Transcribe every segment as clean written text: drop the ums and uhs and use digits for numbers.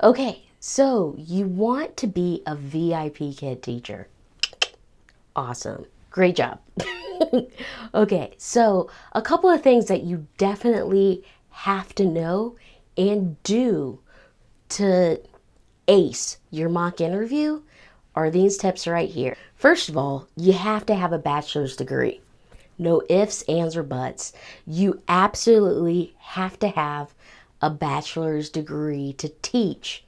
Okay, so you want to be a VIPKid teacher. Awesome. Great job. Okay, so a couple of things that you definitely have to know and do to ace your mock interview are these tips right here. First of all, you have to have a bachelor's degree. No ifs, ands, or buts. You absolutely have to have a bachelor's degree to teach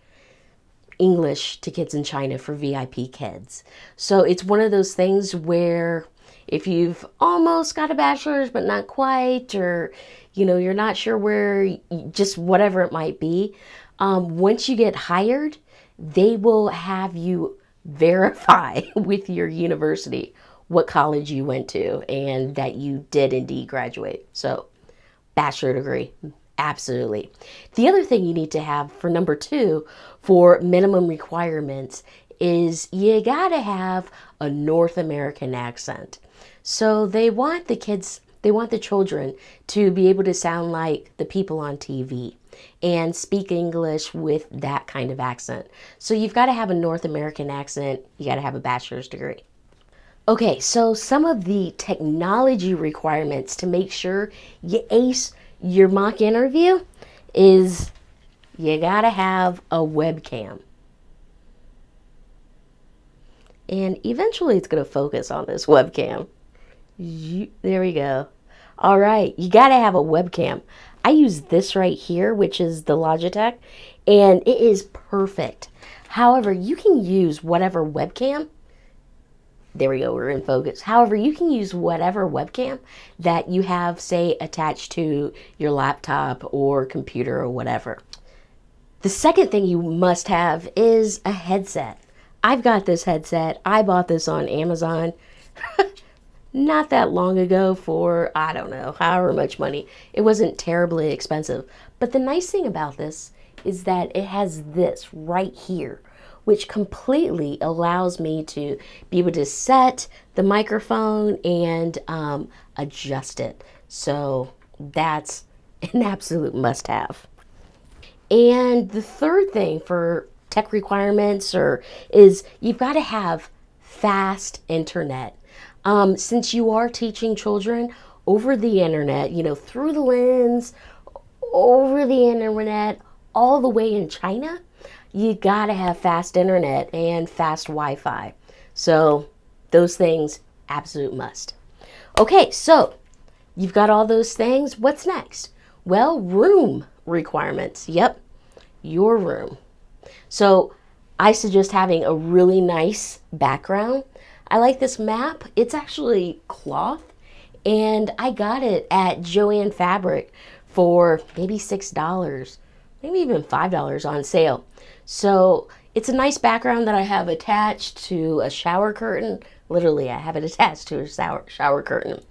English to kids in China for VIPKids. So it's one of those things where if you've almost got a bachelor's but not quite, or you're not sure where, just whatever it might be, once you get hired, they will have you verify with your university what college you went to and that you did indeed graduate. So, bachelor degree, absolutely. The other thing you need to have for number 2 for minimum requirements is you gotta have a North American accent. So they want the children to be able to sound like the people on TV and speak English with that kind of accent. So you've got to have a North American accent, you got to have a bachelor's degree. Okay, so some of the technology requirements to make sure you ace your mock interview is you got to have a webcam. And eventually it's going to focus on this webcam. There we go. All right, you got to have a webcam. I use this right here, which is the Logitech, and it is perfect. However, you can use whatever webcam. There we go, we're in focus. However, you can use whatever webcam that you have, say, attached to your laptop or computer or whatever. The second thing you must have is a headset. I've got this headset. I bought this on Amazon not that long ago for, I don't know, however much money. It wasn't terribly expensive. But the nice thing about this is that it has this right here, which completely allows me to be able to set the microphone and adjust it. So that's an absolute must-have. And the third thing for tech requirements is you've got to have fast internet. Since you are teaching children over the internet, through the lens, over the internet, all the way in China, you gotta have fast internet and fast Wi-Fi. So those things, absolute must. Okay, so you've got all those things. What's next? Well, room requirements. Yep, your room. So I suggest having a really nice background. I like this map. It's actually cloth, and I got it at Joann Fabric for maybe $6, maybe even $5 on sale. So it's a nice background that I have attached to a shower curtain. Literally, I have it attached to a shower curtain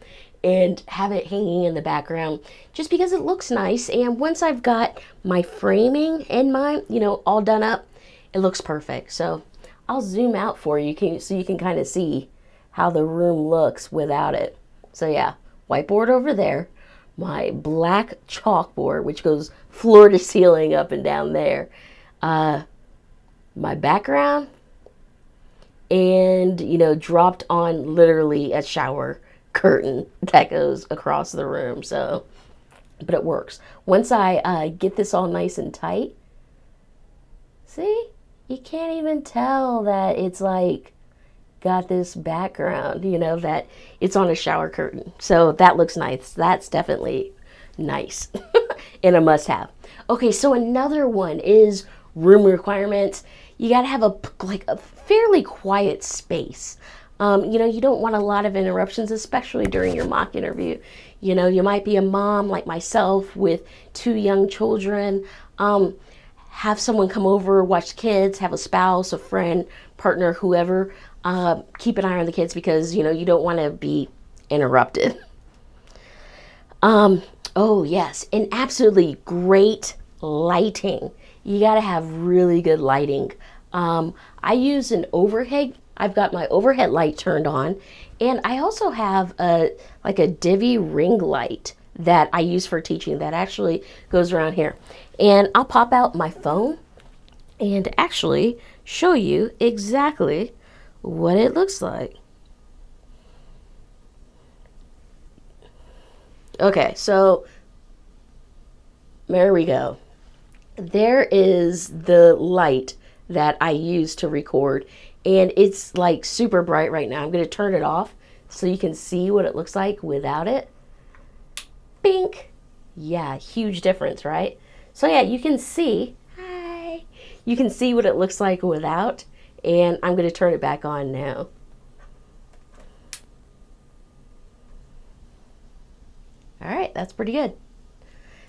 and have it hanging in the background just because it looks nice. And once I've got my framing in mind, all done up, it looks perfect. So I'll zoom out for you so you can kind of see how the room looks without it. So yeah, whiteboard over there, my black chalkboard, which goes floor to ceiling up and down there, my background, and dropped on literally a shower curtain that goes across the room. So, but it works. Once I get this all nice and tight, see? You can't even tell that it's like got this background, that it's on a shower curtain. So that looks nice. That's definitely nice and a must have. Okay, so another one is room requirements. You got to have a fairly quiet space. You don't want a lot of interruptions, especially during your mock interview. You might be a mom like myself with 2 young children. Have someone come over, watch the kids, have a spouse, a friend, partner, whoever. Keep an eye on the kids because, you don't want to be interrupted. Oh, yes, and absolutely great lighting. You got to have really good lighting. I use an overhead. I've got my overhead light turned on, and I also have a divvy ring light that I use for teaching that actually goes around here. And I'll pop out my phone and actually show you exactly what it looks like. Okay, so there we go. There is the light that I use to record, and it's like super bright right now. I'm going to turn it off so you can see what it looks like without it. Bink! Yeah, huge difference, right? So yeah, you can see, hi, you can see what it looks like without, and I'm going to turn it back on now. All right, that's pretty good.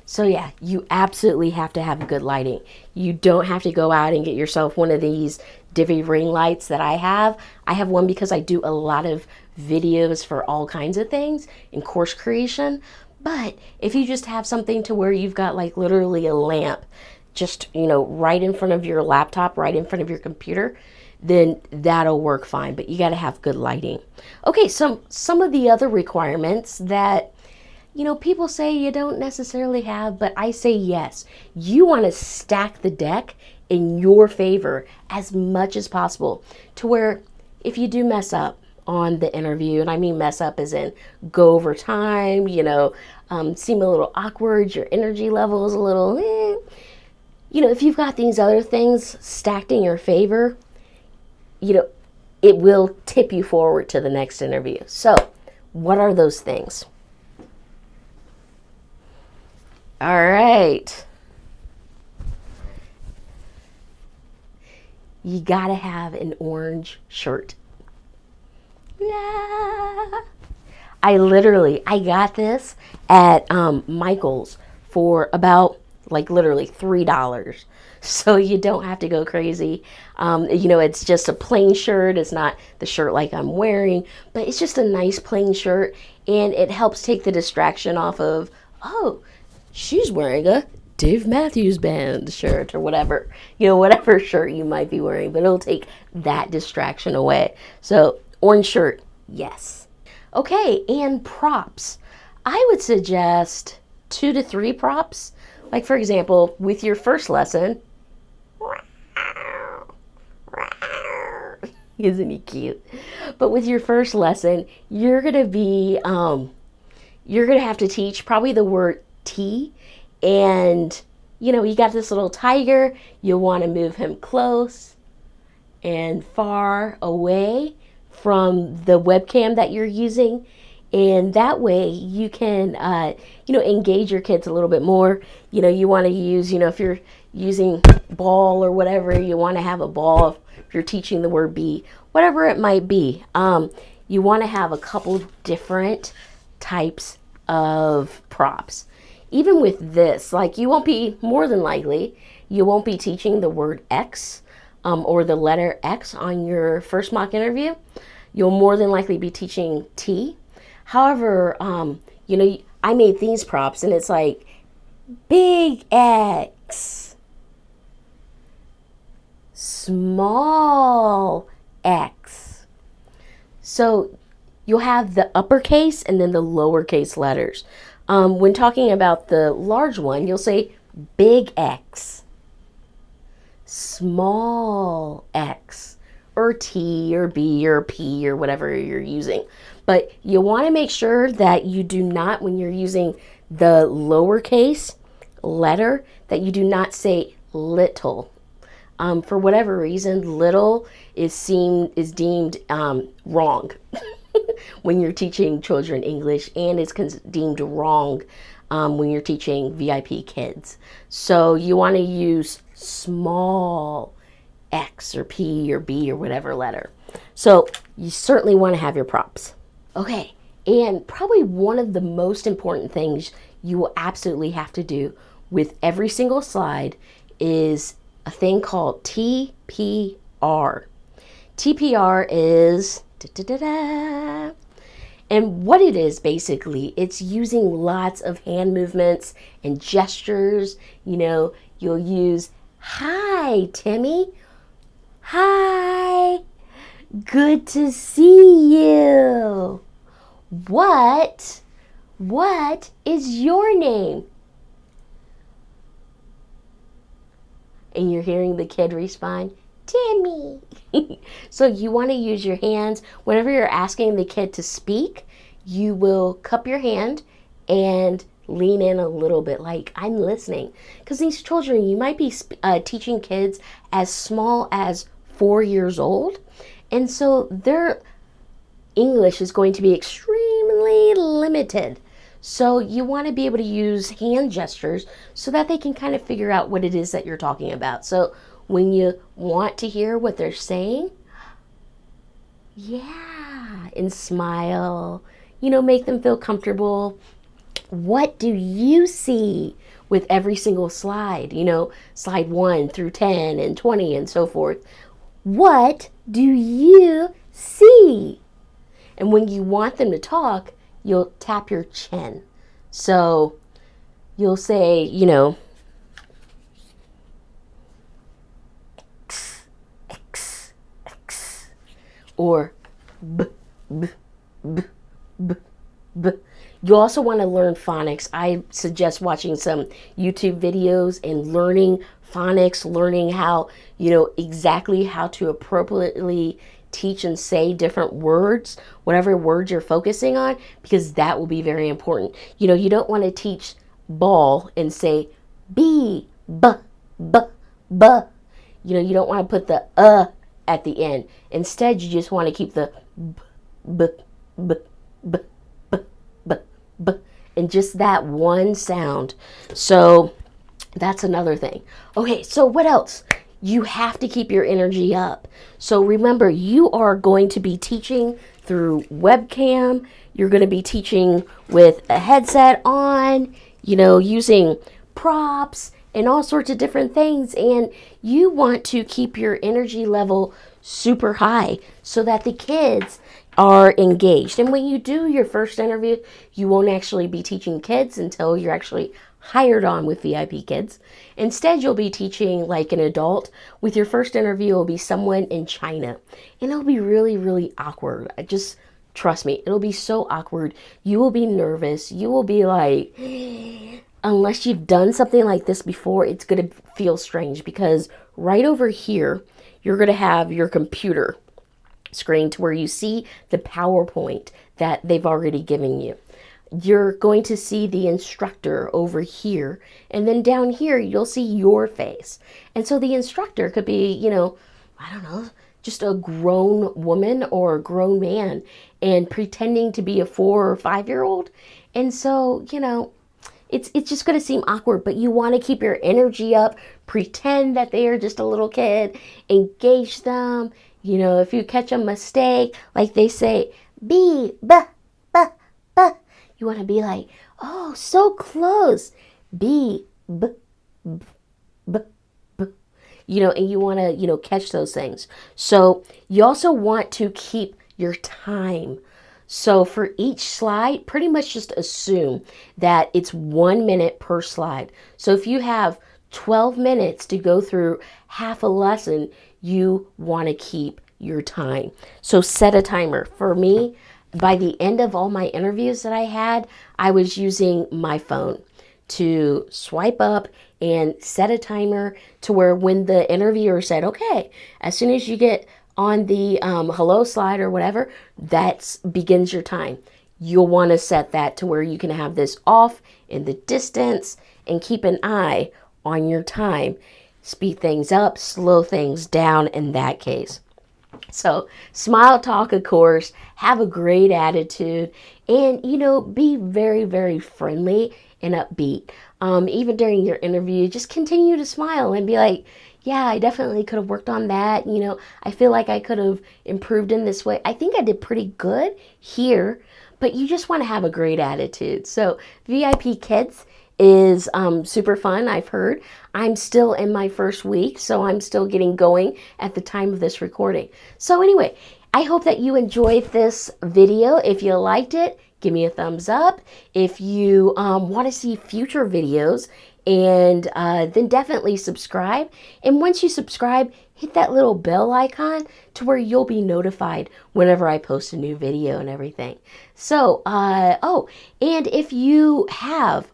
So yeah, you absolutely have to have good lighting. You don't have to go out and get yourself one of these divvy ring lights that I have. I have one because I do a lot of videos for all kinds of things in course creation. But if you just have something to where you've got like literally a lamp just, you know, right in front of your laptop, right in front of your computer, then that'll work fine. But you got to have good lighting. Okay, some of the other requirements that, you know, people say you don't necessarily have, but I say yes. You want to stack the deck in your favor as much as possible to where if you do mess up on the interview, and I mean mess up as in go over time, you know, seem a little awkward, your energy level is a little, you know, if you've got these other things stacked in your favor, you know, it will tip you forward to the next interview. So what are those things? All right. You gotta have an orange shirt. Yeah. I got this at Michael's for about like literally $3. So you don't have to go crazy. You know, it's just a plain shirt. It's not the shirt like I'm wearing, but it's just a nice plain shirt, and it helps take the distraction off of, oh, she's wearing a Dave Matthews Band shirt or whatever, you know, whatever shirt you might be wearing, but it'll take that distraction away. So orange shirt, yes. Okay, and props. I would suggest 2 to 3 props. Like for example, with your first lesson, isn't he cute? But with your first lesson, you're gonna have to teach probably the word T, and you know, you got this little tiger, you'll want to move him close and far away from the webcam that you're using, and that way you can you know, engage your kids a little bit more. You know, you want to use, you know, if you're using ball or whatever, you want to have a ball. If you're teaching the word be, whatever it might be, you want to have a couple different types of props. Even with this, like you won't be, more than likely, you won't be teaching the word X or the letter X on your first mock interview. You'll more than likely be teaching T. However, you know, I made these props and it's like big X, small X. So you'll have the uppercase and then the lowercase letters. When talking about the large one, you'll say big X, small X, or T or B or P or whatever you're using. But you want to make sure that you do not, when you're using the lowercase letter, that you do not say little. For whatever reason, little is deemed wrong when you're teaching children English, and it's deemed wrong when you're teaching VIP kids. So you want to use small X or P or B or whatever letter. So you certainly want to have your props. Okay, and probably one of the most important things you will absolutely have to do with every single slide is a thing called TPR. TPR is and what it is basically, it's using lots of hand movements and gestures. You know, you'll use, hi, Timmy. Hi. Good to see you. What is your name? and you're hearing the kid respond, Timmy. So you want to use your hands. Whenever you're asking the kid to speak, you will cup your hand and lean in a little bit, like I'm listening. Because these children, you might be teaching kids as small as 4 years old. And so their English is going to be extremely limited. So you want to be able to use hand gestures so that they can kind of figure out what it is that you're talking about. So when you want to hear what they're saying, yeah, and smile, make them feel comfortable. What do you see with every single slide? Slide 1 through 10 and 20 and so forth. What do you see? And when you want them to talk, you'll tap your chin. So you'll say, X, X, X, or B, B, B, B, B. You also want to learn phonics. I suggest watching some YouTube videos and learning phonics, learning how, exactly how to appropriately teach and say different words, whatever words you're focusing on, because that will be very important. You don't want to teach ball and say B, B, B, B. You don't want to put the at the end. Instead, you just want to keep the B, B, B, B, B, B, B, and just that one sound. So that's another thing. Okay, so what else? You have to keep your energy up. So remember, you are going to be teaching through webcam. You're going to be teaching with a headset on, using props and all sorts of different things. And you want to keep your energy level super high so that the kids are engaged. And when you do your first interview, you won't actually be teaching kids until you're actually hired on with VIPKids. Instead, you'll be teaching like an adult. With your first interview, will be someone in China. And it'll be really, really awkward. Just trust me, it'll be so awkward. You will be nervous. You will be like, unless you've done something like this before, it's going to feel strange, because right over here, you're going to have your computer screen to where you see the PowerPoint that they've already given you. You're going to see the instructor over here, and then down here you'll see your face. And so the instructor could be, I don't know, just a grown woman or a grown man and pretending to be a 4 or 5-year-old. And so, it's just going to seem awkward, but you want to keep your energy up, pretend that they are just a little kid, engage them. If you catch a mistake, like they say, B, B, B, B, you want to be like, oh, so close. B, B, B, B, B. And you want to, catch those things. So you also want to keep your time. So for each slide, pretty much just assume that it's 1 minute per slide. So if you have 12 minutes to go through half a lesson, you want to keep your time. So set a timer. For me, by the end of all my interviews that I had, I was using my phone to swipe up and set a timer to where when the interviewer said, okay, as soon as you get on the hello slide or whatever, that begins your time. You'll want to set that to where you can have this off in the distance and keep an eye on your time. Speed things up, slow things down in that case. So smile, talk, of course, have a great attitude, and, be very, very friendly and upbeat. Even during your interview, just continue to smile and be like, yeah, I definitely could have worked on that. I feel like I could have improved in this way. I think I did pretty good here, but you just want to have a great attitude. So VIPKids is super fun, I've heard. I'm still in my first week, so I'm still getting going at the time of this recording. So anyway, I hope that you enjoyed this video. If you liked it, give me a thumbs up. If you want to see future videos And then definitely subscribe. And once you subscribe, hit that little bell icon to where you'll be notified whenever I post a new video and everything. So, oh, and if you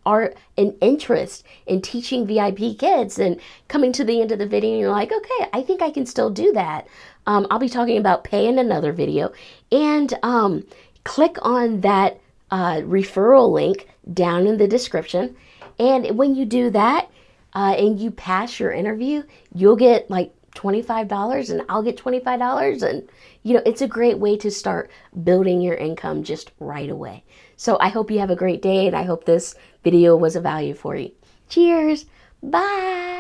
are an interest in teaching VIP kids and coming to the end of the video and you're like, okay, I think I can still do that. I'll be talking about pay in another video. And click on that referral link down in the description. And when you do that and you pass your interview, you'll get like $25 and I'll get $25. And, you know, it's a great way to start building your income just right away. So I hope you have a great day and I hope this video was of value for you. Cheers. Bye.